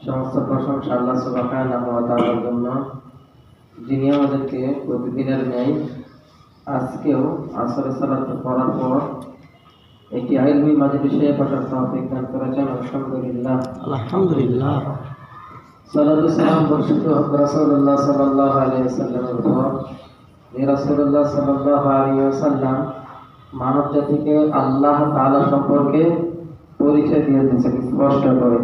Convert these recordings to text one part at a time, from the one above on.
সমস্ত প্রশংসা আল্লাহ সুবহানাহু ওয়া তাআলার জন্য, যিনি আমাদেরকে প্রতিদিনের ন্যায় আজকেও আসরের সালাত পড়ার পর একটি ইলমি মাজলিসে বসার তৌফিক দান করেছেন। আলহামদুলিল্লাহ, আলহামদুলিল্লাহ। সালাত ও সালাম বর্ষিত হোক রাসূলুল্লাহ সাল্লাল্লাহু আলাইহি ওয়াসাল্লামের উপর। যে রাসূলুল্লাহ সাল্লাল্লাহু আলাইহি ওয়াসাল্লাম মানব জাতিকে আল্লাহ তাআলা সম্পর্কে পরিচয় দিয়ে দিয়েছেন স্পষ্ট করে।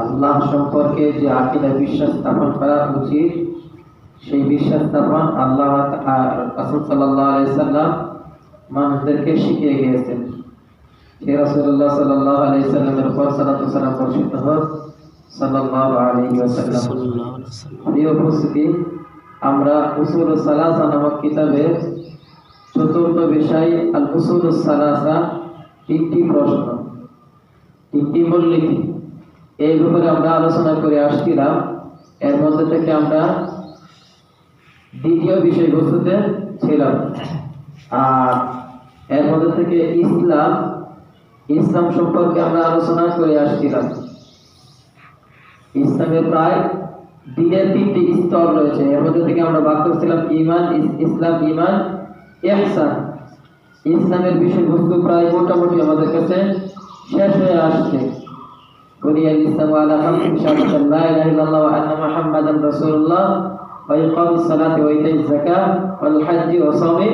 আল্লাহ সম্পর্কে যে আকীদা বিশ্বাস স্থাপন করা উচিত, সেই বিশ্বাস স্থাপন আল্লাহ রাসূল সাল্লাল্লাহু আলাইহি ওয়াসাল্লাম মানুষদেরকে শিখিয়ে গিয়েছেন। হে রাসূলুল্লাহ সাল্লাল্লাহু আলাইহি ওয়াসাল্লামের উপর সালাত ও সালাম বর্ষিত হোক সাল্লাল্লাহু আলাইহি ওয়াসাল্লাম। প্রিয় উপস্থিতি, আমরা উসুলুস সালাসা নামক কিতাবের চতুর্থ বিষয় আল উসুলুস সালাসা, তিনটি প্রশ্ন, তিনটি মূলনীতি, এই ব্যাপারে আমরা আলোচনা করে আসছিলাম। এর মধ্যে থেকে আমরা দ্বিতীয় বিষয়বস্তুতে ছিলাম। আর এর মধ্যে থেকে ইসলাম সম্পর্কে আমরা আলোচনা করে আসছিলাম। ইসলামের প্রায় দিনের তিনটি স্তর রয়েছে। এর মধ্যে থেকে আমরা বাদ করছিলাম ঈমান, ইসলাম, ঈমান, ইহসান। ইসলামের বিষয়বস্তু প্রায় মোটামুটি আমাদের কাছে শেষ হয়ে আসছে। বুনিয়াল ইসলামু আলা খামসিন শাহাদাতিন লা ইলাহা ইল্লাল্লাহ ওয়া আন্না মুহাম্মাদান রাসূলুল্লাহ ওয়া ইকামিস সালাতি ওয়া ইতাইজ যাকাত ওয়াল হজ্জি ওয়া সাওমি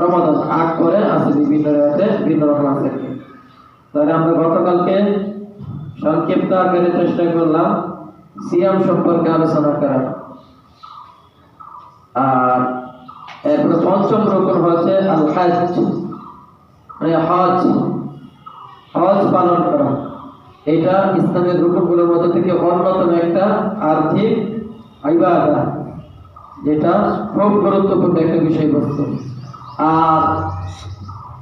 রমাদান। আট করে আছে বিভিন্ন রাতে বিভিন্ন রকম আছে। তাহলে আমরা গতকালকে সংক্ষিপ্ত আকারে চেষ্টা করলাম সিয়াম সম্পর্কে আলোচনা করার। আর এরপরে পঞ্চম রকম হচ্ছে আল হজ্জ, মানে হজ পালন করা। এটা ইসলামের রুকুনগুলোর মধ্যে থেকে অন্যতম একটা আর্থিক ইবাদত, যেটা খুব গুরুত্বপূর্ণ একটা বিষয়বস্তু। আর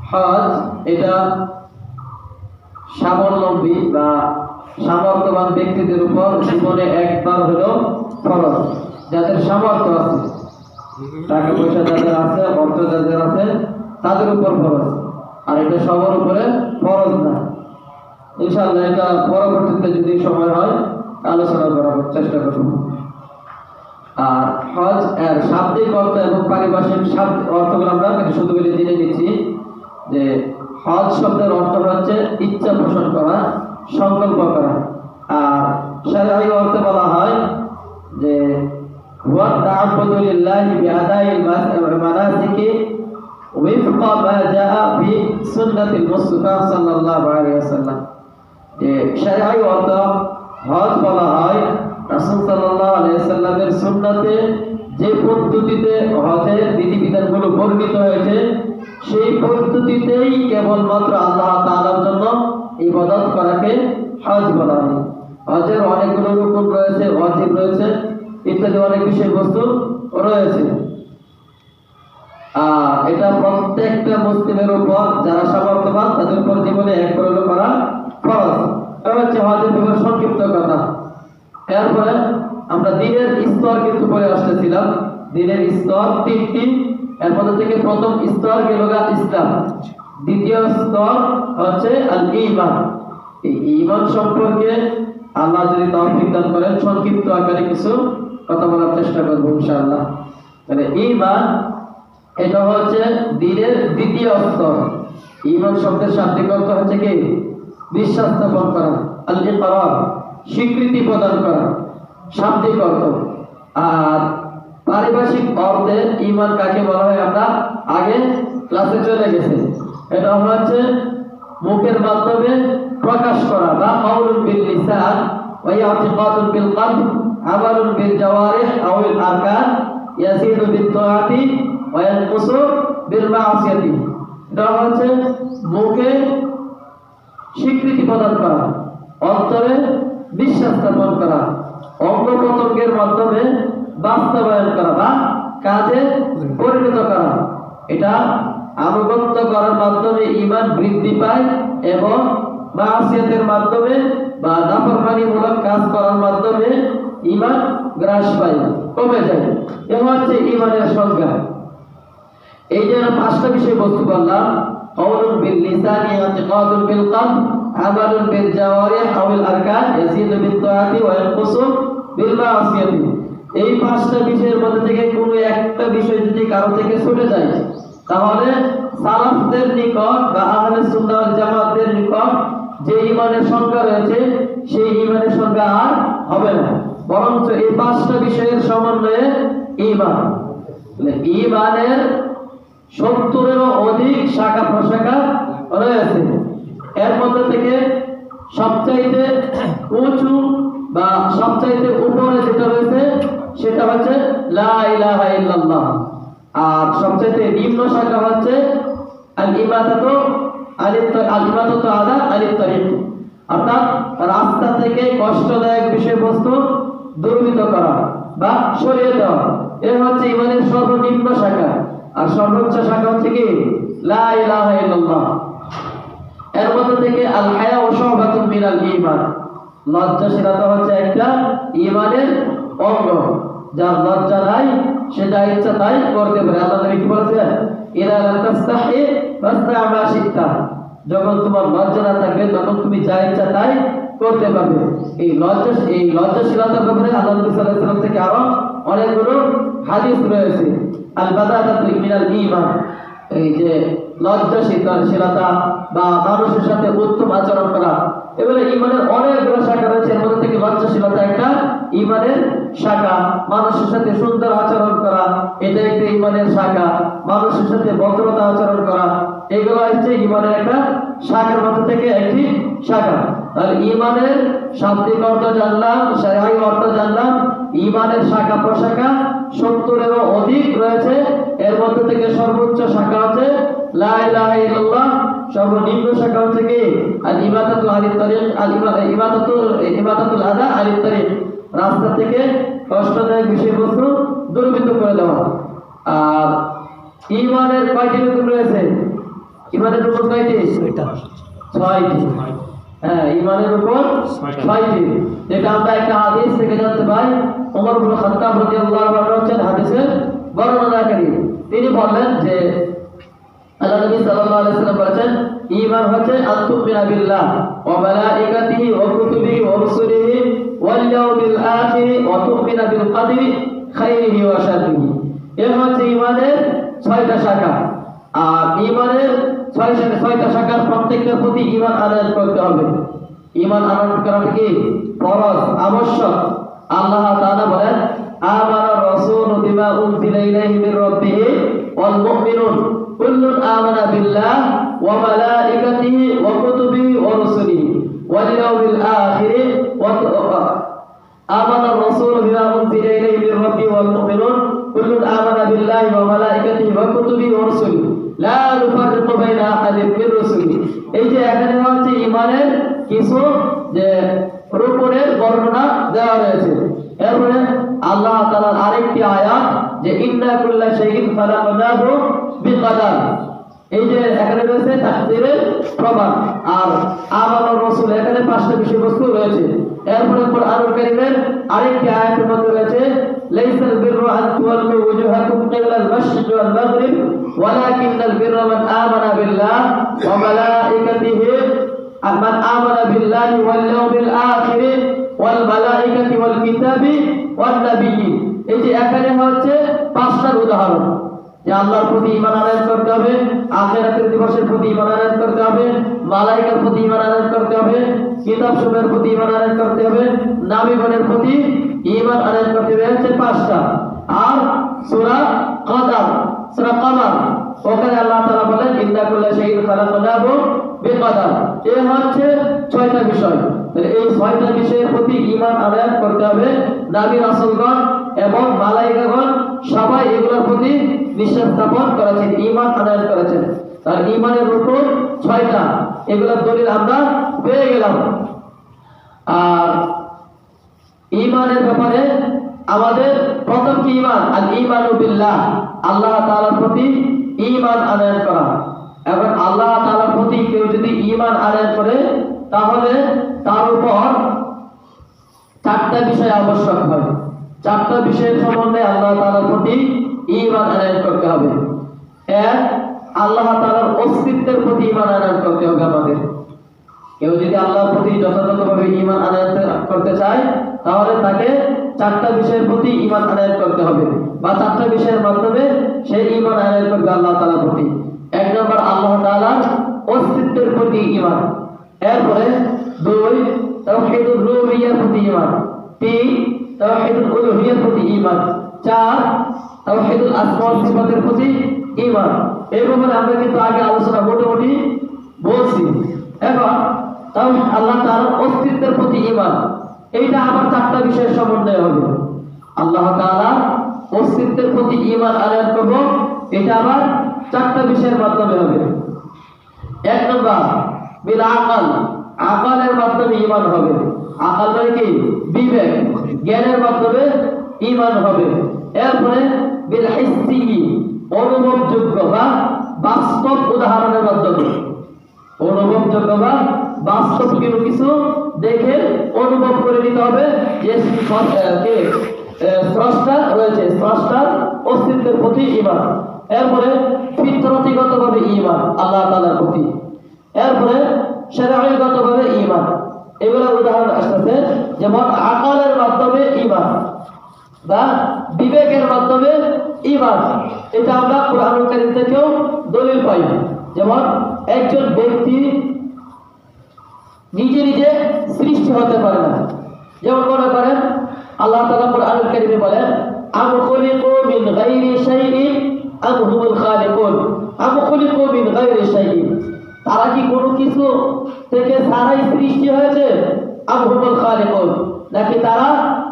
হজ এটা স্বাবলম্বী বা সামর্থ্যবান ব্যক্তিদের উপর জীবনে একবার হলেও ফরজ। যাদের সামর্থ্য আছে, টাকা পয়সা যাদের আছে, অর্থ যাদের আছে, তাদের উপর ফরজ। আর এটা সবার উপরে ফরজ না। ইনশাআল্লাহ এটা পরবর্তীতে যদি সময় হয় আলোচনা করার চেষ্টা করব। আর হজ এর শাব্দিক অর্থ এবং পারিভাষিক অর্থগুলো আমরা শুধু বলে জেনে নিচ্ছি যে হজ শব্দের অর্থ হচ্ছে ইচ্ছা পোষণ করা, সংকল্প করা। আর শারঈ অর্থে বলা হয় যে ওয়া তা'আব্বুদু লিল্লাহি বিআদাইল মানাসিকি ওয়িফকা মা জাআ ফি সুন্নাতিল মুস্তাফা সাল্লাল্লাহু আলাইহি ওয়াসাল্লাম। যে শারঈ অর্থ হজ বলা হয় রাসূল সাল্লাল্লাহু আলাইহি ওয়াসাল্লামের সুন্নাতে যে পদ্ধতিতে হজের বিধিবিধানগুলো বর্ণিত হয়েছে, সেই পদ্ধতিতেই কেবলমাত্র আল্লাহ তাআলার জন্য ইবাদত করাকে হজ বলা হয়। হজের অনেকগুলো রুকুন রয়েছে, ওয়াজিব রয়েছে, ইত্যাদি অনেক বিষয়বস্তু রয়েছে। এটা প্রত্যেকটা মুসলিমের উপর, যারা সামর্থ্যবান তাদের উপর জীবনে এক করে করা ফরজ। এটা হচ্ছে হজের ব্যাপারে সংক্ষিপ্ত কথা। এরপরে আমরা দিনের স্তর কিন্তু পড়ে আসতেছিলাম। দিনের স্তর তিনটি। এর মধ্যে থেকে প্রথম স্তর গেল ইসলাম, দ্বিতীয় স্তর হচ্ছে আল ঈমান। এই ঈমান সম্পর্কে আল্লাহ যদি তৌফিক দান করেন সংক্ষিপ্ত আকারে কিছু কথা বলার চেষ্টা করব ইনশাআল্লাহ। তাহলে ঈমান এটা হচ্ছে দিনের দ্বিতীয় স্তর। ঈমান শব্দের শাব্দিক অর্থ হচ্ছে কি? বিশ্বাস স্থাপন করা, আল ইকরার, স্বীকৃতি প্রদান করা, শাব্দিক অর্থ। আর পারিভাষিক অর্থে ঈমান কাকে বলা হয় আমরা আগে ক্লাসে চলে গেছে। এটা হচ্ছে মুখের মাধ্যমে প্রকাশ করা বা কাউলুন বিল লিসান ওয়া ইতিকাদুন বিল কলব আমালুন বিল জাওয়ারিহ আও আল আরকান ইয়াসিরু বিত তাআতি ওয়া ইয়ানকুসু বিল মা'সিয়াতি। এটা হচ্ছে মুখে স্বীকৃতি প্রদান করা, অন্তরে বিশ্বাস স্থাপন করা, অঙ্গ প্রত্যঙ্গের মাধ্যমে বাস্তবায়ন করা বা কাজে পরিণত করা। এটা আনুগত্য করার মাধ্যমে ঈমান বৃদ্ধি পায় এবং মাসিয়াতের মাধ্যমে বা নাফরমানিমূলক কাজ করার মাধ্যমে ঈমান গ্রাস পায়, কমে যায়। এ হচ্ছে ঈমানের সংজ্ঞা। এই যে পাঁচটা বিষয় বস্তু বললাম, কাউলুন বিল লিসানি, ইতিকাদুন বিল কলব, আমালুন বিল জাওয়ারিহ আও বিল আরকান ইয়াজিদু বিত তাআতি ওয়া ইয়ানকুসু বিল মাসিয়াতি। এই পাঁচটা বিষয়ের মধ্যে থেকে কোনো একটা বিষয় যদি কারো থেকে ছুটে যায়, তাহলে সালাফদের নিকট বা আহলে সুন্নাহ ওয়াল জামাতের নিকট যে ঈমানের সংজ্ঞা রয়েছে সেই ঈমানের সংজ্ঞা আর হবে না, বরঞ্চ এই পাঁচটা বিষয়ের সমন্বয়ে ঈমান। ঈমানের 70-এরও অধিক শাখা প্রশাখা রয়েছে। এর মধ্যে থেকে সবচাইতে উঁচু বা সবচাইতে উপরে যেটা রয়েছে সেটা হচ্ছে লা ইলাহা ইল্লাল্লাহ, আর সবচাইতে নিম্ন শাখা হচ্ছে আল ইমাদাতু আলা আলিত তারিক, অর্থাৎ রাস্তা থেকে কষ্টদায়ক বিষয়বস্তু দূরীভূত করা বা সরিয়ে দেওয়া। এ হচ্ছে ঈমানের সর্বনিম্ন শাখা। আর সর্বোচ্চ শাখা হচ্ছে কি লা ইলাহা ইল্লাল্লাহ। এর মধ্যে থেকে আল হায়া ওয়া শুবাতুম মিনাল ঈমান, লজ্জাশীলতা হচ্ছে একটা ঈমানের অঙ্গ। যার লজ্জা নাই সে যা ইচ্ছা তাই করতে পারে। আল্লাহ নবী কি বলেছেন, ইযা লা তাস্তাহি ফাসনা মা শি'তা, যখন তোমার লজ্জা না থাকবে তখন তুমি যা ইচ্ছা তাই করতে পারবে। এই লজ্জাশীলতার ব্যাপারে আল্লাহ নবী সাল্লাল্লাহু আলাইহি ওয়াসাল্লাম থেকে আরো অনেকগুলো হাদিস রয়েছে। আল বাদাতাতু মিনাল ঈমান, এই যে লজ্জাশীলতা বা মানুষের সাথে উত্তম আচরণ করা, এবারে ঈমানের অনেকগুলো শাখা রয়েছে। এর মধ্যে থেকে লজ্জাশীলতা একটা ঈমানের শাখা। মানুষের সাথে সুন্দর আচরণ করা এটা একটা ঈমানের শাখা। মানুষের সাথে ভদ্রতা আচরণ করা এগুলো হচ্ছে ঈমানের একটা শাখার মধ্যে থেকে একটি শাখা। তাহলে ঈমানের শাব্দিক অর্থ জানলাম, শরঈ অর্থ জানলাম। ঈমানের শাখা প্রশাখা 70-এরও অধিক রয়েছে। এর মধ্যে থেকে সর্বোচ্চ শাখা হচ্ছে লা ইলাহা ইল্লাল্লাহ, সর্বনিম্ন শাখা হচ্ছে কি আল ইবাদাতু আলিত তারিক, ইবাদাতুল আদা আলিত তারিক, রাস্তা থেকে কষ্টদায়ক বিষয়বস্তু দূরীভূত করে দেওয়া। আর ঈমানের কয়টি রকম রয়েছে? ঈমানের রকম কয়টি? 6টি। হ্যাঁ, ঈমানের উপর 6টি, যেটা আমরা একটা হাদিস থেকে জানতে পাই। ওমর ইবনে খাত্তাব রাদিয়াল্লাহু আনহু হচ্ছেন হাদিসের বর্ণনাকারী। তিনি বললেন যে আল্লাহ নবী সাল্লাল্লাহু আলাইহি ওয়াসাল্লাম বলেছেন, ঈমান হচ্ছে আতুমিনা বিল্লাহ ওয়া মালাইকাতিহি ওয়া কুতুবিহি ওয়া রুসুলিহি ওয়াল ইয়াউমিল আখির ওয়া তুমিনা বিল কদরি খাইরিহি ওয়া শাররিহি। এর হচ্ছে ঈমানের 6টা শাখা। আর ঈমানের 6টা শাখার প্রত্যেকটার প্রতি ঈমান আনয়ন করতে হবে। ঈমান আনয়ন করাটা কি ফরজ, আবশ্যক। আল্লাহ তাআলা বলেন, আমানা রাসূলু বিমা উনজিলা ইলাইহি মির রাব্বিহি ওয়াল মুমিনুন কুল্লুন আমানা বিল্লাহ ওয়া মালাইকাতিহি ওয়া কুতুবিহি ওয়া রুসুলিহি ওয়াল ইয়াউমিল আখির ওয়া আমানা রাসূলু বিমা উনজিলা ইলাইহি মির রাব্বিহি ওয়াল মুমিনুন কুল্লুন আমানা বিল্লাহি ওয়া মালাইকাতিহি ওয়া কুতুবিহি ওয়া রুসুলিহি লা নুফাররিকু বাইনা আহাদিন মির রুসুলিহি। এই যে এখানে হচ্ছে ঈমানের কিছু যে রূপের বর্ণনা দেওয়া রয়েছে। এরপরে আল্লাহ তাআলার আরেকটি আয়াত যে ইন্না কুল্লা শাইইন খালাকনাহু বিকদার, এই যে এখানে রয়েছে তাকদীরের প্রমাণ। আর আমানুর রাসূল, এখানে 5টা বিষয়বস্তু রয়েছে। এরপরে কোরআনুল কারীমের আরেকটি আয়াতের মধ্যে রয়েছে লাইসাল বিররু আন তুওয়াল্লু ওয়াজহাকুম কিবলাল মাশরিক ওয়াল মাগরিব ওয়ালাকিন্নাল বিররা মান আমানা বিল্লাহ ওয়া মালাইকাতিহি মান আমানা বিল্লাহি ওয়াল ইয়াউমিল আখির ওয়াল মালাইকাতি ওয়াল কিতাবি ওয়ান নাবিয়্যিন। এই যে এখানে হচ্ছে 5টার উদাহরণ যে আল্লাহর প্রতি ঈমান আনয়ন করতে হবে, আখিরাতের দিবসের প্রতি ঈমান আনয়ন করতে হবে, মালায়েকার প্রতি ঈমান আনয়ন করতে হবে, কিতাবসমূহের প্রতি ঈমান আনয়ন করতে হবে, নবীগণের প্রতি ঈমান আনয়ন করতে হবে। হচ্ছে 5টা। আর সূরা কমার, ওখানে আল্লাহ তাআলা বলেন ইন্না কুল্লা শাইইন খালাকনাহু বিকদার। এই হচ্ছে 6টা বিষয়। তাহলে এই 6টা বিষয়ের প্রতি ঈমান আনয়ন করতে হবে। নবী রাসূলগণ এবং মালায়েকাগণ সবাই এগুলোর প্রতি বিশ্বাস স্থাপন করেছেন, ঈমান আনয়ন করেছেন। তার ঈমানের রূপ 6টা, এগুলোর দলিল আমরা পেয়ে গেলাম। আর ঈমানের ব্যাপারে আমাদের প্রথম কি ঈমান? আল ঈমানু বিল্লাহ, আল্লাহ তাআলার প্রতি ঈমান আনয়ন করা। এবং আল্লাহ তাআলার প্রতি কেউ যদি ঈমান আনয়ন করে তাহলে তার উপর 4টা বিষয় আবশ্যক হয়। 4টা বিষয়ের সম্বন্ধে আল্লাহ তাআলার প্রতি ঈমান আনয়ন করতে হবে। এক, আল্লাহ তাআলার অস্তিত্বের প্রতি ঈমান আনয়ন করতে হবে আমাদের। কেউ যদি আল্লাহর প্রতি যথাযথভাবে ঈমান আনয়ন করতে চায় তাহলে তাকে চারটা বিষয়ের প্রতি ঈমান আনয়ন করতে হবে, বা চারটা বিষয়ের মাধ্যমে সে ঈমান আনয়ন করবে আল্লাহ তাআলার প্রতি। এক নম্বর আল্লাহ তাআলার অস্তিত্বের প্রতি ঈমান, এরপরে 2 তাওহীদুর রুবিয়্যার প্রতি ঈমান, 3 তাওহীদুল উলুহিয়্যার প্রতি ঈমান, 4 তাওহীদুল আসমা ওয়াস সিফাতের প্রতি ঈমান। এই ব্যাপারে আমরা কিন্তু আগে আলোচনা মোটামুটি বলছি। এখন তাও আল্লাহ তাআলার অস্তিত্বের প্রতি ঈমান, এইটা আবার চারটা বিষয়ের সমন্বয় হবে। আল্লাহ তাআলার অস্তিত্বের প্রতি ঈমান আনয়ন করব, এটা আবার চারটা বিষয়ের মাধ্যমে হবে। এক নম্বর বিল আকল, আকলের মাধ্যমে ঈমান হবে। আকল মানে কি? বিবেক, জ্ঞানের মাধ্যমে ঈমান হবে। এরপরে বিল হিসসি, অনুভবযোগ্য বা বাস্তব উদাহরণের মাধ্যমে, অনুভবযোগ্য বা বাস্তব কোনো কিছু দেখে অনুভব করে নিতে হবে যে স্রষ্টা রয়েছে, স্রষ্টার অস্তিত্বের প্রতি ঈমান। এরপরে ফিতরতিগতভাবে ঈমান আল্লাহ তাআলার প্রতি। এরপরে শরঈগতভাবে ঈমান, এগুলোর উদাহরণ আসছে, যেমন আকলের মাধ্যমে ঈমান বা বিবেকের মাধ্যমে ঈমান। এটা আমরা কোরআনুল কারীম থেকেও দলিল পাই। যেমন একজন ব্যক্তি নিজে নিজে সৃষ্টি হতে পারে না। যেমন মনে করেন আল্লাহ তাআলা কোরআনুল কারীমে বলেন, আম খুলিকু মিন গায়রি শাইইন আম হুমুল খালিকুন, আম খুলিকু মিন গায়রি শাইইন, তারা কি কোনো কিছু থেকে ছাড়াই সৃষ্টি হয়েছে, আম হুমুল খালিকুন, নাকি তারা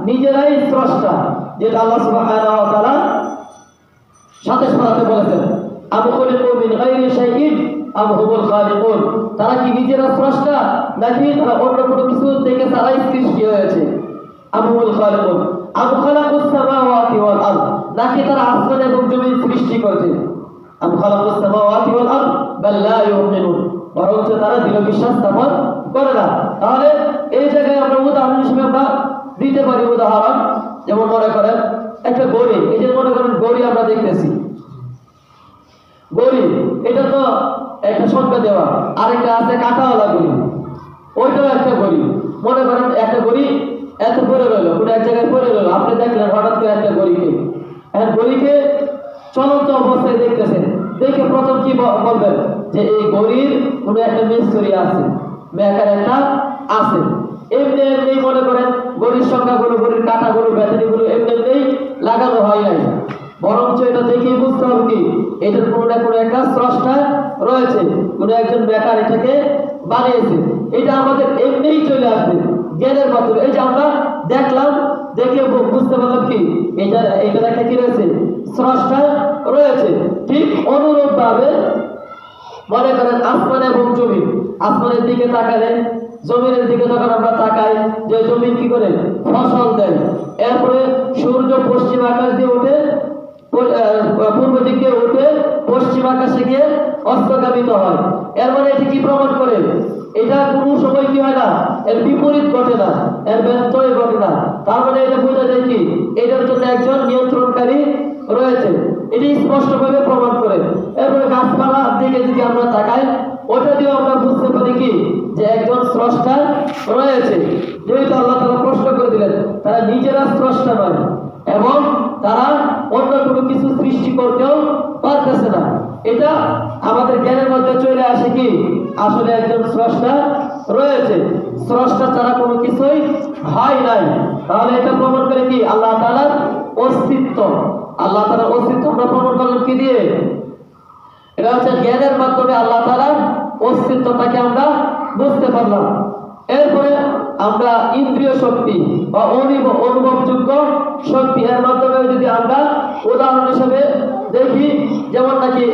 নিজেরাই স্রষ্টা, যেটা আল্লাহ সুবহানাহু ওয়া তাআলা 27 পারাতে বলেছেন, আম খুলিকু মিন গায়রি শাইইন আম হুমুল খালিকুন, তারা কি নিজেরা স্রষ্টা নাকি তারা অন্য কোনো কিছু থেকে ছাড়াই সৃষ্টি হয়েছে, আম হুমুল খালিকুন, আম খালাকুস সামাওয়াতি ওয়াল আরদ, নাকি তারা আসমান এবং জমিন সৃষ্টি করেছে, আম খালাকুস সামাওয়াতি ওয়াল আরদ বাল লা ইউমিনুন, বরঞ্চ তারা দৃঢ় বিশ্বাস স্থাপন করে না। তাহলে এই জায়গায় আমরা উদাহরণ হিসেবে আমরা দিতে পারি উদাহরণ, যেমন মনে করেন একটা গড়ি, এই যে মনে করেন গড়ি আমরা দেখতেছি, গড়ি এটা তো একটা সংখ্যা দেওয়া, আরেকটা আছে কাঁটাওয়ালা গড়ি, ওইটাও একটা গড়ি। মনে করেন একটা গড়ি এত পড়ে রইল, কোনো এক জায়গায় পড়ে রইল, আপনি দেখলেন হঠাৎ করে একটা গড়িকে, এখন গড়িকে চলন্ত অবস্থায় দেখতেছেন, দেখে প্রথম কি বলবেন যে এই গড়ির কোনো একটা মিস্ত্রি আছে, মেকার একটা আছে। এমনি এমনি মনে করেন গড়ির সংখ্যাগুলো, গড়ির কাঁটাগুলো, ব্যাটারিগুলো এমনি এমনি লাগানো হয় নাই, বরঞ্চ এটা দেখেই বুঝতে হবে কি এটার কোনো না কোনো একটা স্রষ্টা রয়েছে, কোনো একজন মেকার এটাকে বানিয়েছে। এটা আমাদের এমনিই চলে আসবে জ্ঞানের মাধ্যমে। এই যে আমরা দেখলাম, দেখে বুঝতে পারলাম কি এটা একটা কি রয়েছে, স্রষ্টা রয়েছে। ঠিক অনুরূপ ভাবে মনে করেন আসমান এবং জমিন, আসমানের দিকে তাকালে, জমিনের দিকে যখন আমরা তাকাই, যে জমিন কি করে ফসল দেয়, এরপরে সূর্য পশ্চিম আকাশ দিয়ে উঠে পূর্ব দিকে উঠে পশ্চিম আকাশে গিয়ে অস্তগামিত হয়। এর মানে এটি কি প্রমাণ করে, এটা কোনো সময় কি হয় না, এর বিপরীত ঘটে না, এর ব্যত্যয় ঘটে না। তার মানে এটা বোঝা যায় কি এটার জন্য একজন নিয়ন্ত্রণকারী রয়েছে, এটি স্পষ্টভাবে প্রমাণ করে। এরপরে গাছপালার দিকে যদি আমরা তাকাই, ওটা দিয়েও আমরা বুঝতে পারি কি যে একজন স্রষ্টা রয়েছে। যেহেতু আল্লাহ তাআলা প্রশ্ন করে দিলেন তারা নিজেরা স্রষ্টা নয় এবং তারা অন্য কোনো কিছু সৃষ্টি করতেও পারতেছে না, এটা আমাদের জ্ঞানের মধ্যে চলে আসে কি আসলে একজন স্রষ্টা রয়েছে, স্রষ্টা ছাড়া কোনো কিছুই হয় নাই। তাহলে এটা প্রমাণ করে কি আল্লাহ তাআলার অস্তিত্ব, আল্লাহ তাআলার অস্তিত্ব আমরা প্রমাণ করলাম কি দিয়ে, এটা হচ্ছে জ্ঞানের মাধ্যমে আল্লাহ তাআলার অস্তিত্বটাকে আমরা বুঝতে পারলাম। এরপরে আমরা ইন্দ্রিয় শক্তি বা অনুভবযোগ্য শক্তি, এর মাধ্যমে যদি আমরা উদাহরণ হিসেবে দেখি, যেমন নাকি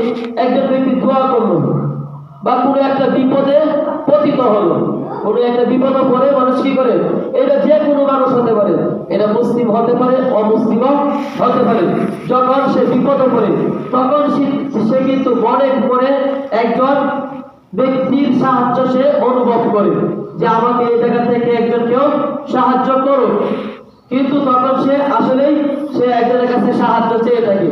একজন ব্যক্তি দোয়া করলো বা কোনো একটা বিপদে পতিত হলো, কোনো একটা বিপদে পড়ে মানুষ কি করে, এটা যে কোনো মানুষ হতে পারে, এটা মুসলিম হতে পারে অমুসলিমও হতে পারে, যখন সে বিপদে পড়ে তখন সে কিন্তু মনে মনে একজন ব্যক্তির সাহায্য সে অনুভব করে যে আমাকে এই জায়গা থেকে একজন কেউ সাহায্য করো, কিন্তু তখন সে আসলেই সে একজনের কাছে সাহায্য চেয়ে থাকে,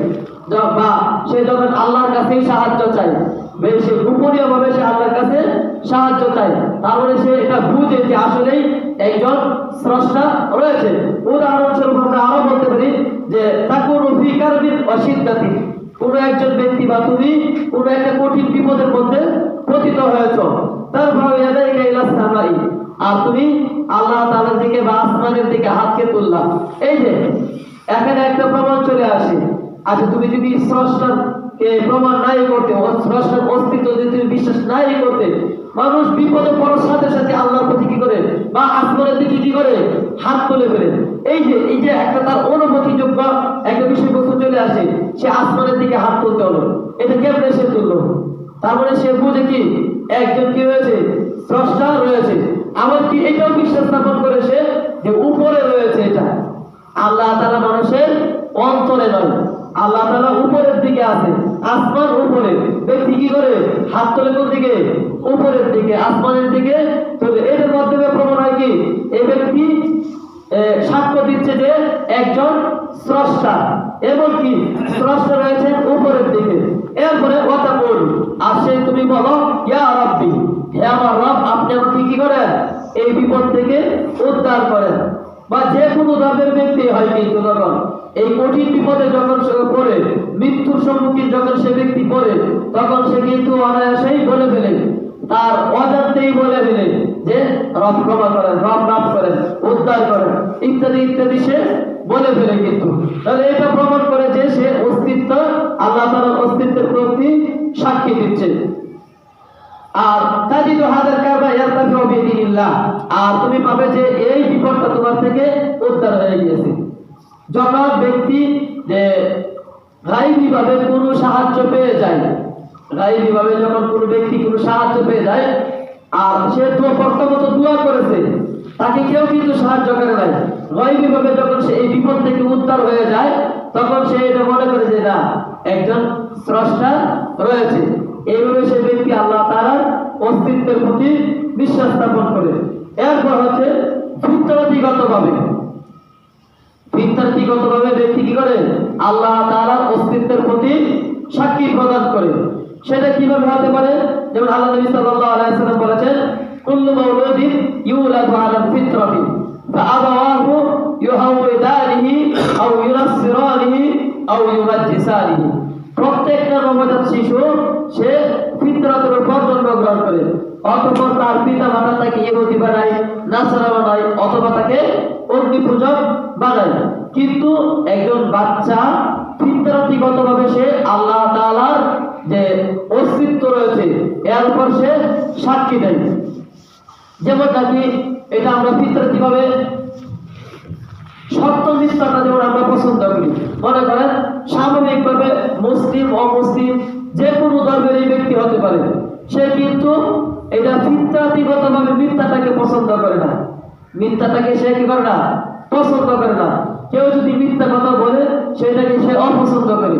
বা সে যখন আল্লাহর কাছেই সাহায্য চায়, সে গোপনীয় ভাবে সে আল্লাহর কাছে সাহায্য চায়, তারপরে সে এটা বুঝে যে আসলেই একজন স্রষ্টা রয়েছে। উদাহরণস্বরূপ আমরা আরো বলতে পারি যে তাকুনু ফি কারবিন ওয়া শিদ্দাতিন, কোন একজন ব্যক্তি বা তুমি কোন একটা কঠিন বিপদের মধ্যে পতিত হয়েছো, তারপর ইয়াদাইকা ইলা সামাই, আর তুমি আল্লাহ তাআলার দিকে বা আসমানের দিকে হাতকে তুললাম। এই যে এখানে একটা প্রমাণ চলে আসে। আচ্ছা, তুমি যদি স্রষ্টার প্রমাণ নাই করতে, স্রষ্টার অস্তিত্ব যদি তুমি বিশ্বাস নাই করতে, মানুষ বিপদে পড়ার সাথে সাথে আল্লাহর প্রতি কি করে বা আসমানের দিকে কি করে হাত তুলে ফেলে। এই যে একটা তার অনুমতিযোগ্য একটা বিষয়বস্তু চলে আসে, সে আসমানের দিকে হাত তুলতে হলো। এটা কেমনে সে তুললো? তারপরে সে বুঝে কি একজন কি রয়েছে, স্রষ্টা রয়েছে। আবার কি এটাও বিশ্বাস স্থাপন করে সে যে উপরে রয়েছে। এটা আল্লাহ তাআলা মানুষের অন্তরে নয়, আল্লাহ তাআলা উপরের দিকে আছে, আসমান উপরে। ব্যক্তি কি করে হাত তোলে কোন দিকে? উপরের দিকে, আসমানের দিকে তোলে। এর মাধ্যমে প্রমাণ হয় কি এই ব্যক্তি সাক্ষ্য দিচ্ছে যে একজন স্রষ্টা, এবং কি স্রষ্টা রয়েছেন উপরের দিকে। এরপরে কথা বল, আর সে তুমি বলো ইয়া রাব্বি, হে আমার রব, আপনি আমাকে কি করেন? এই বিপদ থেকে উদ্ধার করেন। বা যে কোনো ধর্মের ব্যক্তি হয় কিন্তু তখন এই কঠিন বিপদে যখন সে পড়ে, মৃত্যুর সম্মুখীন যখন সে ব্যক্তি পড়ে, তখন সে কিন্তু অনায়াসেই বলে ফেলে, তার অজান্তেই বলে ফেলে যে রব ক্ষমা করেন, রব মাফ করেন, উদ্ধার করেন, ইত্যাদি ইত্যাদি সে বলে ফেলে। কিন্তু তাহলে এটা প্রমাণ করে যে সে অস্তিত্ব, আল্লাহ তাআলার অস্তিত্বের প্রতি সাক্ষী দিচ্ছে। আর তাজিদু হাদাল কারবা ইয়ারতাফিউ বিইذنিল্লাহ, আর তুমি পাবে যে এই বিপদটা তোমার থেকে উদ্ধার হয়ে গিয়েছে। যখন ব্যক্তি যে গায়বী ভাবে কোনো সাহায্য পেয়ে যায়, গায়বী ভাবে যখন কোনো ব্যক্তি কোনো সাহায্য পেয়ে যায়, আর সে তো প্রথমত দোয়া করেছে, তাকে কেউ কিন্তু সাহায্য করে নাই, গায়বী ভাবে যখন সে এই বিপদ থেকে উদ্ধার হয়ে যায়, তখন সে এটা মনে করে যে না, একজন স্রষ্টা রয়েছে। এইভাবে সে ব্যক্তি আল্লাহ তাআলার অস্তিত্বের প্রতি বিশ্বাস স্থাপন করে। এরপর হচ্ছে ফিতরতিগতভাবে ব্যক্তি কি করে? আল্লাহ তাআলার অস্তিত্বের প্রতি সাক্ষী প্রদান করে। সেটা কিভাবে হতে পারে? যেমন আল্লাহ নবী সাল্লাল্লাহু আলাইহি ওয়াসাল্লাম বলেছেন, কুল্লু মাউলুদিন ইউলাদু আলা ফিতরাতি ফাআবাওয়াহু ইউহাউদানিহি আও ইউনাসসিরানিহি আও ইউমাজ্জিসানিহি। প্রত্যেকটা নবজাত শিশু সে ফিতরাতের উপর জন্মগ্রহণ করে, অতঃপর তার পিতা মাতা তাকে ইহুদি বানায়, নাসারা বানায়, অথবা তাকে অগ্নি পূজক বানায়। কিন্তু একজন বাচ্চা ফিতরাতিগতভাবে সে আল্লাহ তাআলার যে অস্তিত্ব রয়েছে এর উপর সে সাক্ষী দেয়। যেমন নাকি এটা আমরা ফিতরাতিভাবে সত্য মিথ্যাটা যেমন আমরা পছন্দ করি। মনে করেন স্বাভাবিকভাবে মুসলিম অমুসলিম যে কোনো ধর্মেরই ব্যক্তি হতে পারে, সে কিন্তু এটা ফিতরাতিগতভাবে মিথ্যাটাকে পছন্দ করে না, মিথ্যাটাকে সে কি করে না? পছন্দ করে না। কেউ যদি মিথ্যা কথা বলে সেটাকে সে অপছন্দ করে,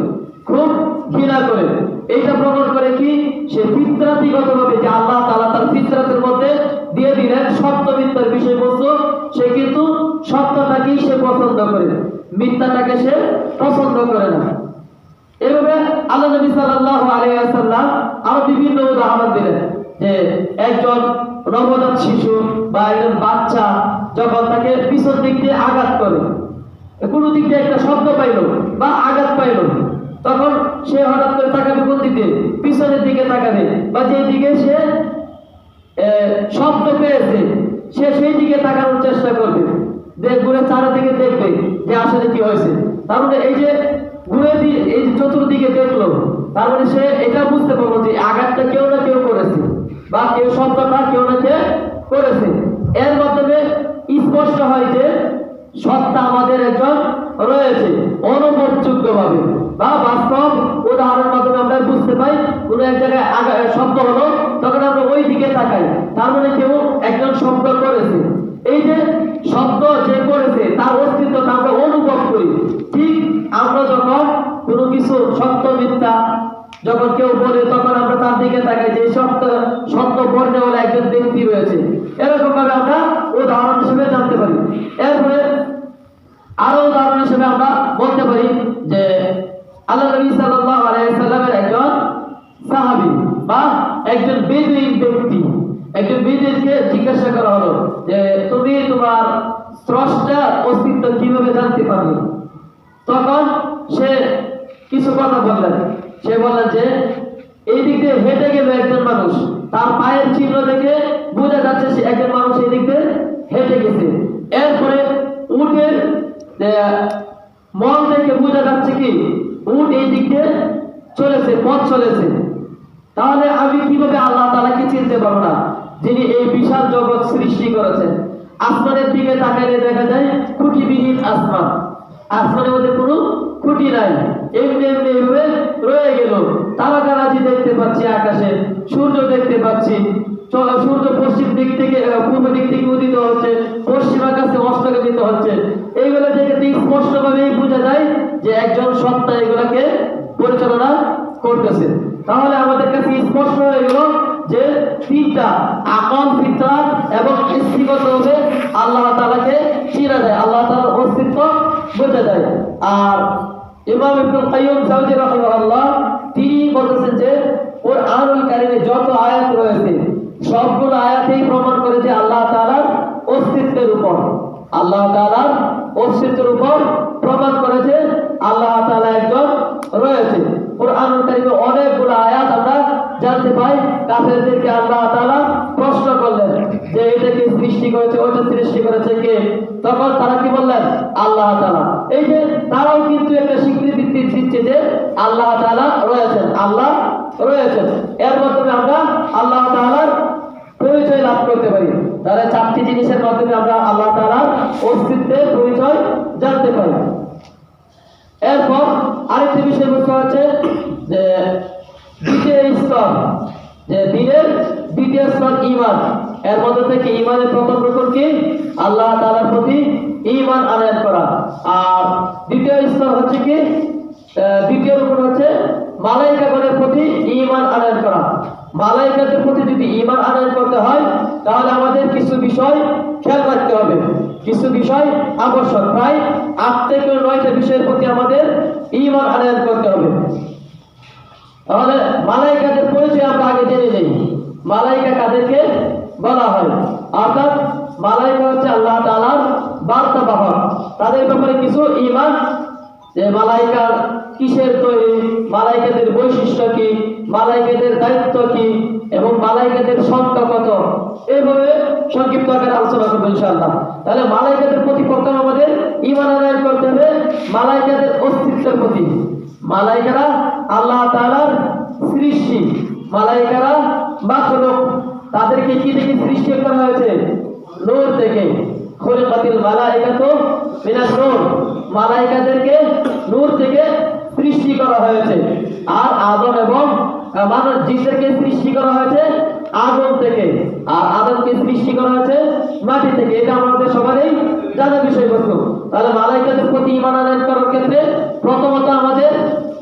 খুব ঘৃণা করে। এইটা প্রমাণ করে কি সে ফিতরাতিগতভাবে যে আল্লাহ তাআলা তার ফিতরাতের মধ্যে দিয়ে দিলেন সত্য মিথ্যার বিষয়বস্তু, সে কিন্তু সত্যটাকেই সে পছন্দ করে, মিথ্যাটাকে সে পছন্দ করে না। এভাবে আল্লাহ নবী সাল্লাল্লাহু আলাইহি ওয়াসাল্লাম আরো বিভিন্ন উদাহরণ দিলেন যে একজন নবজাত শিশু বা একজন বাচ্চা যখন তাকে পিছন দিক দিয়ে আঘাত করে, কোনো দিক দিয়ে একটা শব্দ পাইলো বা আঘাত পাইলো, তখন সে হঠাৎ করে তাকাবে কোন দিকে? পিছনের দিকে তাকাবে, বা যে দিকে সে শব্দ পেয়েছে সে সেই দিকে তাকানোর চেষ্টা করবে, ঘুরে চারিদিকে দেখবে যে আসলে কি হয়েছে। তার মানে এই যে ঘুরে দিয়ে এই যে চতুর্দিকে দেখলো, তার মানে সে এটা বুঝতে পারবো যে আঘাতটা কেউ না কেউ করেছে, বা কেউ শব্দটা কেউ না কেউ করেছে। এর মাধ্যমে স্পষ্ট হয় যে সত্তা আমাদের একজন রয়েছে অনুভবযোগ্য ভাবে, বা বাস্তব উদাহরণের মাধ্যমে আমরা বুঝতে পাই। কোনো এক জায়গায় শব্দ হলো, তখন আমরা ওই দিকে তাকাই, তার মানে কেউ একজন শব্দ করেছে। এই যে শব্দ যে করেছে তার অস্তিত্বটা আমরা অনুভব করি। ঠিক আমরা যখন কোনো কিছু সত্য মিথ্যা যখন কেউ বলে, তখন আমরা তার দিকে তাকাই যে সত্য বর্ণে হলে একজন ব্যক্তি রয়েছে, এরকম ভাবে আমরা উদাহরণ হিসেবে জানতে পারি। এরপরে আরো উদাহরণ হিসেবে আমরা বলতে পারি যে আল্লাহ নবী সাল্লাল্লাহু আলাইহি ওয়াসাল্লামের একজন সাহাবী বা একজন বেদুইন ব্যক্তি, জিবরিলকে জিজ্ঞাসা করা হলো যে তুমি তোমার স্রষ্টার অস্তিত্ব কিভাবে জানতে পারলে? তখন সে কিছু কথা বললেন। সে বললেন যে এই দিক দিয়ে হেঁটে গেল একজন মানুষ, তার পায়ের চিহ্ন দেখে বোঝা যাচ্ছে সে একজন মানুষ এই দিক দিয়ে হেঁটে গেছে। এরপরে উটের মল দেখে বোঝা যাচ্ছে কি উট এই দিক দিয়ে চলেছে, পথ চলেছে। তাহলে আমি কিভাবে আল্লাহ তাআলাকে চিনতে পারবো না, যিনি এই বিশাল জগৎ সৃষ্টি করেছেন? আসমানের দিকে তাকাইলে দেখা যায় খুঁটিবিহীন আসমান, আসমানের মধ্যে কোনো খুঁটি নাই, এমনি এমনি এভাবে রয়ে গেল। তারকারাজি দেখতে পাচ্ছি আকাশে, সূর্য দেখতে পাচ্ছি, সূর্য পশ্চিম দিক থেকে পূর্ব দিক থেকে উদিত হচ্ছে, পশ্চিম আকাশে অস্তগতিত হচ্ছে। এইগুলো দেখে স্পষ্টভাবেই বোঝা যায় যে একজন সত্তা এগুলাকে পরিচালনা করতেছে। তাহলে আমাদের কাছে স্পষ্ট হয়ে গেল যে তিনটা আকল, ফিতরাত এবং ইস্তিগতভাবে আল্লাহ তাআলাকে চিনা যায়, আল্লাহ তাআলার অস্তিত্ব বোঝা যায়। আর ইমাম ইবনুল কাইয়্যিম জাওজি রাহিমাহুল্লাহ তিনি বলেছেন যে কুরআনুল কারীমে যত আয়াত রয়েছে সবগুলো আয়াতেই প্রমাণ করে যে আল্লাহ তাআলার অস্তিত্বের উপর, আল্লাহ তাআলার অস্তিত্বের উপর প্রমাণ করেছে আল্লাহ তাআলা একজন রয়েছে। কুরআনুল কারীমে অনেকগুলো আয়াত আমরা জানতে পাই কাফেরদেরকে আল্লাহ তাআলা প্রশ্ন করলেন যে এটাকে সৃষ্টি করেছে, ওটা সৃষ্টি করেছে কে? তখন তারা কি বললেন? আল্লাহ তাআলা। এই যে তারাও কিন্তু একটা স্বীকৃতি দিচ্ছে যে আল্লাহ তাআলা রয়েছেন, আল্লাহ রয়েছেন। এর মাধ্যমে আমরা আল্লাহ তাআলার পরিচয় লাভ করতে পারি। তাহলে চারটি জিনিসের মাধ্যমে আমরা আল্লাহ তাআলার অস্তিত্বের পরিচয় জানতে পারি। এরপর আরেকটি বিষয়বস্তু হচ্ছে যে দ্বিতীয় স্তর, যে দিনের দ্বিতীয় স্তর ঈমান। এর মধ্যে থেকে ঈমানের প্রথম রুকন কি? আল্লাহ তাআলার প্রতি ঈমান আনয়ন করা। আর দ্বিতীয় স্তর হচ্ছে কি? দ্বিতীয় রুকন হচ্ছে মালায়েকাগণের প্রতি ঈমান আনয়ন করা। মালায়েকাদের প্রতি যদি ঈমান আনয়ন করতে হয় তাহলে আমাদের কিছু বিষয় খেয়াল রাখতে হবে, কিছু বিষয় আবশ্যক। প্রায় 8 থেকে 9টা বিষয়ের প্রতি আমাদের ঈমান আনয়ন করতে হবে। তাহলে মালায়েকাদের পরিচয় আমরা আগে জেনে নেই। মালায়েকা কাদেরকে বলা হয়? অর্থাৎ মালায়েকা হচ্ছে আল্লাহ তাআলার বার্তাবাহক। তাদের ব্যাপারে কিছু ঈমান, যে মালায়েকা কিসের তৈরি, মালায়েকাদের বৈশিষ্ট্য কি, মালায়েকাদের দায়িত্ব কি এবং মালায়েকাদের সংখ্যা কত, এইভাবে সংক্ষিপ্ত আকারে আলোচনা করবো ইনশাআল্লাহ। তাহলে মালায়েকাদের প্রতি প্রথম আমাদের ঈমান আনয়ন করতে হবে মালায়েকাদের অস্তিত্বের প্রতি। মালায়েকারা আল্লাহ তাআলার সৃষ্টি, মালায়েকারা মাখলুক। তাদেরকে কি থেকে সৃষ্টি করা হয়েছে? নূর থেকে। খুলিকাতিল মালায়েকাতু মিনান নূর। মালায়েকাদেরকে নূর থেকে সৃষ্টি করা হয়েছে। আর আদম এবং মানব জিনদেরকে সৃষ্টি করা হয়েছে আগুন থেকে, আর আদমকে সৃষ্টি করা হয়েছে মাটি থেকে। এটা আমাদের সবারই জানা বিষয়বস্তু। তাহলে মালায়েকাদের প্রতি ঈমান আনয়ন করার ক্ষেত্রে প্রথমত আমাদের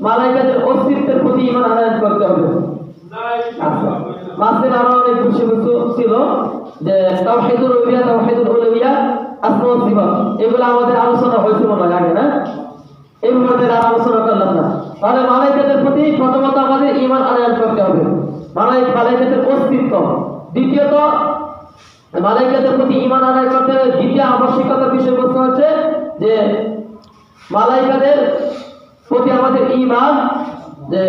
মালায়েকাদের অস্তিত্বের প্রতি ঈমান আনয়ন করতে হবে। আচ্ছা, মাসের আরো অনেক বিষয়বস্তু ছিল, যে তাওহীদুল রুবিয়া, তাওহীদুল উলুহিয়া, আসমা ওয়া সিফাত, এগুলো আমাদের আলোচনা হয়েছে মনে হয় আগে, না? এই ব্যাপারে আর আলোচনা করলাম না। তাহলে মালায়েকাদের প্রতি প্রথমত আমাদের ঈমান আনয়ন করতে হবে, মালায়েকাদের অস্তিত্ব। দ্বিতীয়ত মালায়েকাদের প্রতি ঈমান আনয়ন করতে হবে দ্বিতীয় আবশ্যকতার বিষয়বস্তু হচ্ছে যে মালায়েকাদের প্রতি আমাদের ঈমান, যে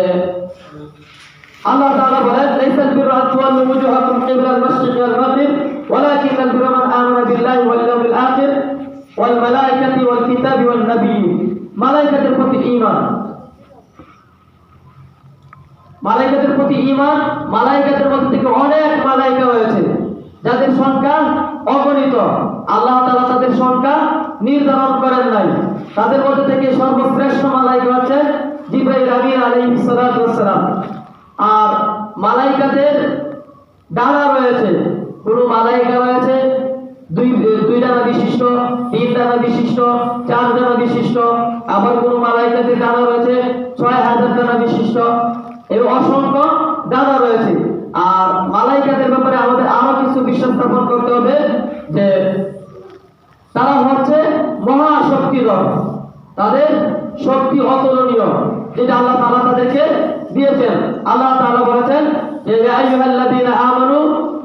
আল্লাহ তাআলা বলেন লাইসাল বিররু আন তুওয়াল্লু ওয়ুজুহাকুম কিবলাল মাশরিকি ওয়াল মাগরিব ওয়ালাকিন্নাল বিররা মান আমানা বিল্লাহি ওয়াল ইয়াউমিল আখির ওয়াল মালায়েকাতি ওয়াল কিতাবি ওয়ান নাবিয়্যিন। মালায়েকাদের প্রতি ঈমান, মালায়েকাদের প্রতি ঈমান। মালায়েকাদের মধ্যে থেকে অনেক মালায়েকা রয়েছে যাদের সংখ্যা অগণিত। আল্লাহ তাআলা তাদের সংখ্যা নির্ধারণ করেন নাই। তাদের মধ্যে থেকে সর্বশ্রেষ্ঠ মালায়েকা হচ্ছেন জিবরাইল আমিন আলাইহিস সালাতু ওয়াস সালাম। আর মালায়েকাদের ডানা রয়েছে। কোন মালায়েকা রয়েছে দুই ডানা বিশিষ্ট, 3 ডানা বিশিষ্ট, 4 ডানা বিশিষ্ট। আবার কোন মালায়েকাদের ডানা রয়েছে 6000 ডানা বিশিষ্ট, এবং অসংখ্য ডানা রয়েছে। আর মালায়েকাদের ব্যাপারে আমাদের আরো কিছু বিশ্বাস স্থাপন করতে হবে, যে তারা হচ্ছে মহাশক্তিধর, তাদের শক্তি অতুলনীয়, যেটা আল্লাহ তাআলা তাদেরকে দিয়েছেন। আল্লাহ তাআলা বলেছেন যে ইয়া আইয়ুহাল্লাযীনা আমানু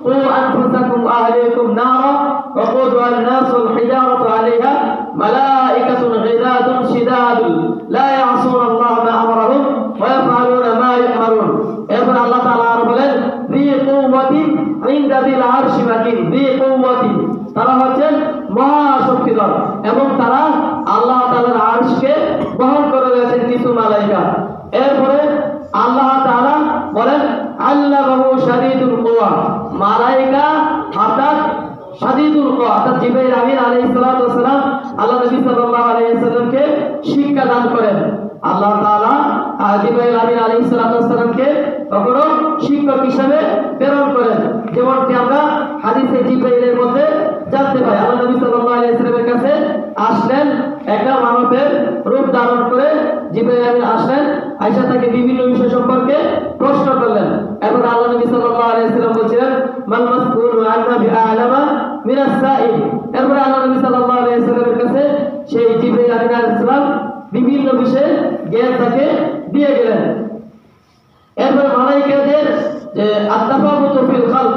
قوا أنفسكم وأهليكم نارا وقودها الناس والحجارة عليها ملائكة غلاظ شداد لا يعصون الله ما أمرهم ويفعلون ما يؤمرون এরপর আল্লাহ তাআলা আর বলেন ذي قوة عند ذي العرش مكين ذي قوة তারা হচ্ছেন মহা শক্তিধর এবং তারা আল্লাহ তাআলার আরশকে বহন করে রয়েছেন কিছু মালাইকা। এরপরে আল্লাহ তাআলা বলেন আল্লামাহু শাদীদুল কুওয়া মালাইকা অর্থাৎ শাদীদুল কুওয়া অর্থাৎ জিবরাইল আমিন আলাইহিস সালাতু ওয়াস সালাম আল্লাহ নবী সাল্লাল্লাহু আলাইহি ওয়াসাল্লামকে শিক্ষা দান করেন। আল্লাহ তাআলা জিবরাইল আমিন আলাইহিস সালাতু ওয়াস সালামকে কখনো শিক্ষক হিসেবে প্রেরণ করেন, যেমনটি আমরা হাদিসে জিবরাইলের মধ্যে জানতে পাই। আল্লাহ নবী সাল্লাল্লাহু আলাইহি ওয়াসাল্লামের কাছে আসলেন একটা মানবের রূপ ধারণ করে জিবরাইল আমিন আসলেন, আয়েশা তাকে বিভিন্ন বিষয় সম্পর্কে প্রশ্ন করলেন। এবং আল্লাহ নবী সাল্লাল্লাহু আলাইহি ওয়াসাল্লাম বলেছিলেন মাল মাসউলু আন্না বিআলামা মিনাস সাইল। এরপর আল্লাহ নবী সাল্লাল্লাহু আলাইহি ওয়াসাল্লামের কাছে সেই জিবরাইল আমিন আলাইহিস সালাম বিভিন্ন বিষয়ে জ্ঞান তাকে দিয়ে গেলেন। এরপর মালাইকাদের যে আত্তাফাউতু ফিল খালক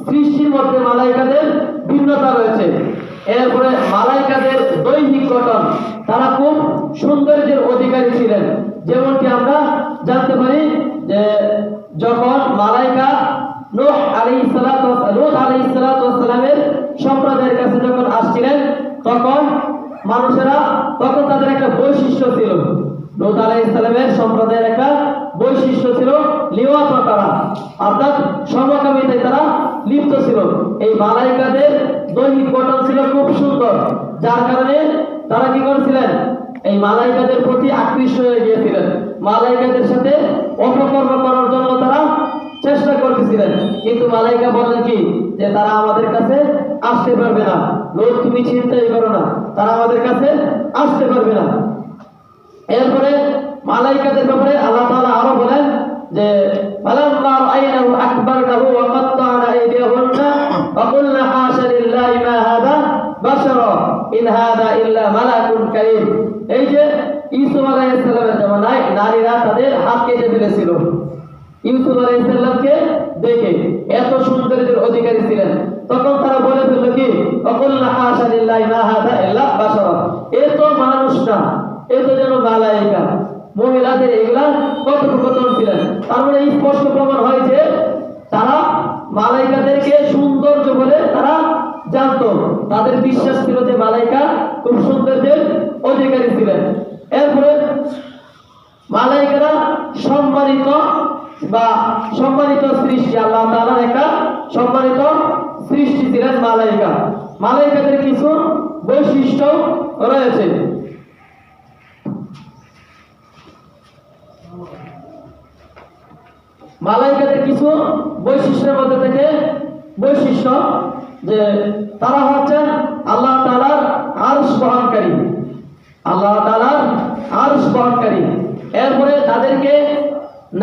সৃষ্টির মধ্যে মালাইকাদের ভিন্নতা রয়েছে। এরপরে মালাইকাদের দৈহিক গঠন, তারা খুব সৌন্দর্যের অধিকারী ছিলেন। যেমনটি আমরা জানতে পারি যে যখন মালাইকা নূহ আলাইহিস সালাতু ওয়াস সালামের সম্প্রদায়ের কাছে যখন আসছিলেন তখন তাদের একটা বৈশিষ্ট্য ছিল। লূত আলাইহিস সালামের সম্প্রদায়ের একটা বৈশিষ্ট্য ছিল লিওয়াত করা, অর্থাৎ সমকামিতায় তারা লিপ্ত ছিল। এই মালাইকাদের দৈহিক গঠন ছিল খুব সুন্দর, যার কারণে তারা কি করেছিলেন এই মালাইকাদের প্রতি আকৃষ্ট হয়ে গিয়েছিলেন। মালাইকাদের সাথে অপকর্ম করার জন্য তারা চেষ্টা করতেছিলেন, কিন্তু মালাইকা বলেন কি যে তারা আমাদের কাছে আসতে পারবে না। লোক তুমি চিন্তাই করো না, তারা আমাদের কাছে আসতে পারবে না। এরপরে মালাইকাদের ব্যাপারে আল্লাহ তাআলা আরো বলেন যে ফালাম্মা রাআইনাহু আকবারনাহু ওয়া কাত্তা'না আইদিয়াহুন্না ওয়া কুলনা হাশা লিল্লাহি মা হাদা বাশারা ইন হাদা ইল্লা মালাকুন কারীম। এই যে ইউসুফ আলাইহিস সালামের জামানায় নারীরা তাদের হাত কেটে ফেলেছিল ইউসুফ আলাইহিস সালামকে দেখে, এত সৌন্দর্যের অধিকারী ছিলেন। তখন তারা বলে ফেলল কি ওয়া কুলনা হাশা লিল্লাহি মা হাদা ইল্লা বাশারা, এ তো মানুষ না, এ তো যেন মালাইকা। মহিলাদের এগুলা কথোপকথন ছিলেন। তার মানে স্পষ্ট প্রমাণ হয় যে তারা মালাইকাদেরকে সৌন্দর্য বলে তারা জানতো, তাদের বিশ্বাস ছিল যে মালাইকা খুব সৌন্দর্যের অধিকারী ছিলেন। এরপরে মালাইকারা সম্মানিত সৃষ্টি, আল্লাহ তাআলার একটা সম্মানিত সৃষ্টি ছিলেন মালাইকা। মালাইকাদের কিছু বৈশিষ্ট্য রয়েছে। মালাইকাদের কিছু বৈশিষ্ট্যের মধ্যে থেকে বৈশিষ্ট্য যে তারা হচ্ছেন আল্লাহ তাআলার আরশ বহনকারী, আল্লাহ তাআলার আরশ বহনকারী। এরপরে তাদেরকে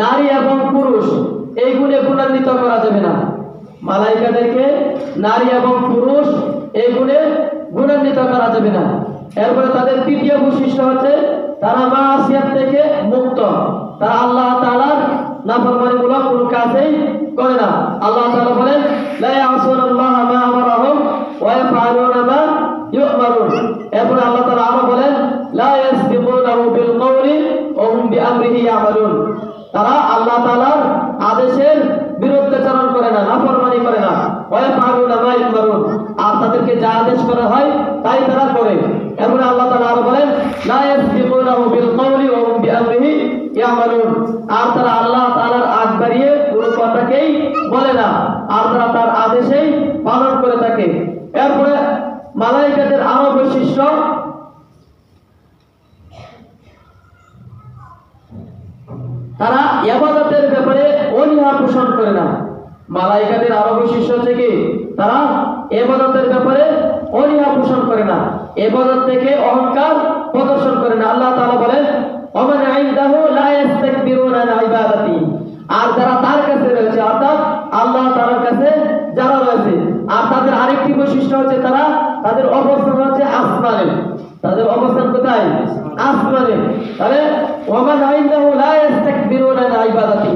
নারী এবং পুরুষ এই গুণে গুণান্বিত করা যাবে না। মালাইকাদেরকে নারী এবং পুরুষ এই গুণে গুণান্বিত করা যাবে না। এরপরে তাদের তৃতীয় বৈশিষ্ট্য হচ্ছে তারা মাসিয়াত থেকে মুক্ত, তারা আল্লাহ তাআলার নাফরমানিমূলক কোনো কাজই করে না। আল্লাহ তাআলা বলেন লা ইয়াসুনাল্লাহা মা আমারাহুম ওয়া ইয়াফআলুনা মা ইউমারুন। এরপরে আল্লাহ তাআলা আরো বলেন লা ইয়াসবিকুনাহু বিল কওলি ওয়া হুম বিআমরিহি ইয়ামালুন। তারা আল্লাহ তাআলার আদেশের বিরুদ্ধাচরণ করে না, নাফরমানি করে না। ওয়া ইয়াফআলুনা মা ইউমারুন, আর তাদেরকে যা আদেশ করা হয় তাই তারা করে। এরপরে আল্লাহ তাআলা আরো বলেন লা ইয়াসবিকুনাহু বিল কওলি ওয়া হুম বিআমরিহি ইয়ামালুন, আর তারা আল্লাহ তাআলার আগ বাড়িয়ে কোনো কথাকেই বলে না, আর তারা তার আদেশেই পালন করে থাকে। এরপরে মালাইকাদের আরো বৈশিষ্ট্য তারা ইবাদতের ব্যাপারে অনীহা পোষণ করে না। মালাইকাদের আরো বৈশিষ্ট্য হচ্ছে কি তারা ইবাদতের ব্যাপারে অনীহা পোষণ করে না, ইবাদত থেকে অহংকার প্রদর্শন করে না। আল্লাহ তাআলা বলেন ওমান ইনদাহু লা ইস্তাকবিরুনা আন ইবাদাতি, আর যারা তার কাছে রয়েছে অর্থাৎ আল্লাহ তাআলার কাছে যারা রয়েছে, আর তাদের আরেকটি বৈশিষ্ট্য হচ্ছে তাদের অবস্থান হচ্ছে আসমানে। তাদের অবস্থান কোথায়? আসমানে। তাহলে ওমান ইনদাহু লা ইস্তাকবিরুনা আন ইবাদাতি,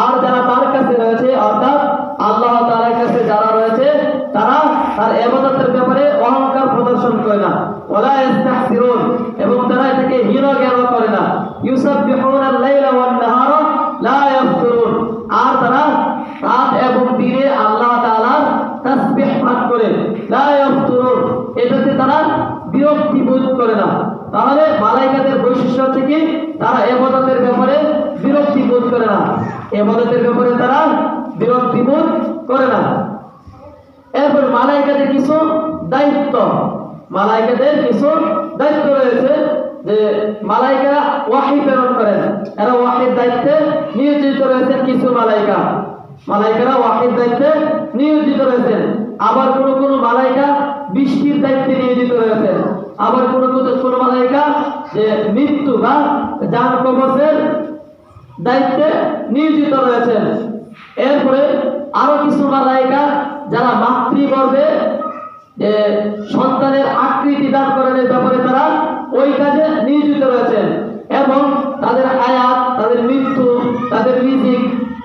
আর যারা তার কাছে রয়েছে অর্থাৎ আল্লাহ তাআলার কাছে যারা তারা তার ইবাদতের ব্যাপারে অহংকার প্রদর্শন করে না, ওয়ালা ইস্তাহসিরুন, এবং তারা এটাকে হীন জ্ঞান করে না। ইউসাব্বিহুনা আল-লাইলা ওয়ান-নাহারা লা ইয়াফতুরুন, আর তারা রাত এবং দিনে আল্লাহ তাআলার তাসবিহ পাঠ করে, লা ইয়াফতুরুন, এটাতে তারা বিরক্তি বোধ করে না। তাহলে মালাইকাদের বৈশিষ্ট্য হচ্ছে কি, তারা ইবাদতের ব্যাপারে বিরক্তি বোধ করে না, ইবাদতের ব্যাপারে তারা বিরক্তি বোধ করে না। এরপর মালাইকাদের কিছু দায়িত্ব, মালাইকাদের কিছু দায়িত্ব রয়েছে, যে মালাইকারা ওয়াহী প্রেরণ করেন, এরা ওয়াহীর দায়িত্বে নিয়োজিত রয়েছেন। কিছু মালাইকারা ওয়াহীর দায়িত্বে নিয়োজিত রয়েছেন। আবার কোন মালাইকা বৃষ্টির দায়িত্বে নিয়োজিত রয়েছেন। আবার কোন মালাইকা যে মৃত্যু বা জান কবজের দায়িত্বে নিয়োজিত রয়েছেন। এরপরে আরো কিছু মালাইকা যারা মাতৃগর্ভে যে সন্তানের আকৃতি দান করার ব্যাপারে তারা ওই কাজে নিয়োজিত রয়েছেন, এবং তাদের হায়াত, তাদের মৃত্যু, তাদের রিজিক,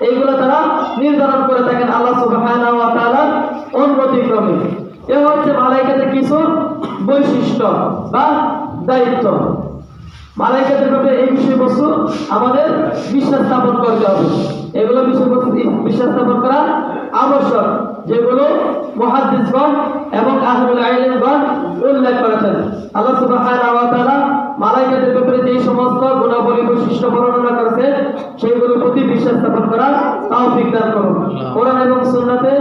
এইগুলো তারা নির্ধারণ করে থাকেন আল্লাহ সুবহানাহু ওয়া তাআলার অনুমতিক্রমে। এ হচ্ছে মালাইকাদের কিছু বৈশিষ্ট্য বা দায়িত্ব। মালাইকাদের ব্যাপারে এই বিষয়বস্তু আমাদের বিশ্বাস স্থাপন করতে হবে। এগুলো বিষয়বস্তু বিশ্বাস স্থাপন করা আবশ্যক, যেগুলো মুহাদ্দিসগণ এবং আহলুল ইলমগণ উল্লেখ করেছেন। আল্লাহ সুবহানাহু ওয়া তাআলা মালাইকাদের ব্যাপারে যে সমস্ত গুণাবলী বৈশিষ্ট্য বর্ণনা করেছেন, সেগুলোর প্রতি বিশ্বাস স্থাপন করার তৌফিক দান করুন। কোরআন এবং সুন্নাতে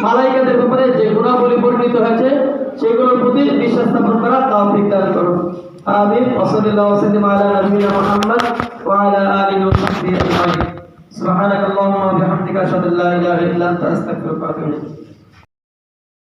মালাইকাদের ব্যাপারে যে গুণাবলী বর্ণিত হয়েছে, সেগুলোর প্রতি বিশ্বাস স্থাপন করার তৌফিক দান করুন। আমিন। ওয়া সাল্লাল্লাহু ওয়া সাল্লাম আলা নবিয়িনা মুহাম্মদ ওয়া আলা আলিহি ওয়া সাহবিহি আজমাইন। সুবহানাকাল্লাহুম্মা ওয়া বিহামদিকা আশহাদু আল্লা ইলাহা ইল্লা আনতা আস্তাগফিরুকা ওয়া আতুবু ইলাইক।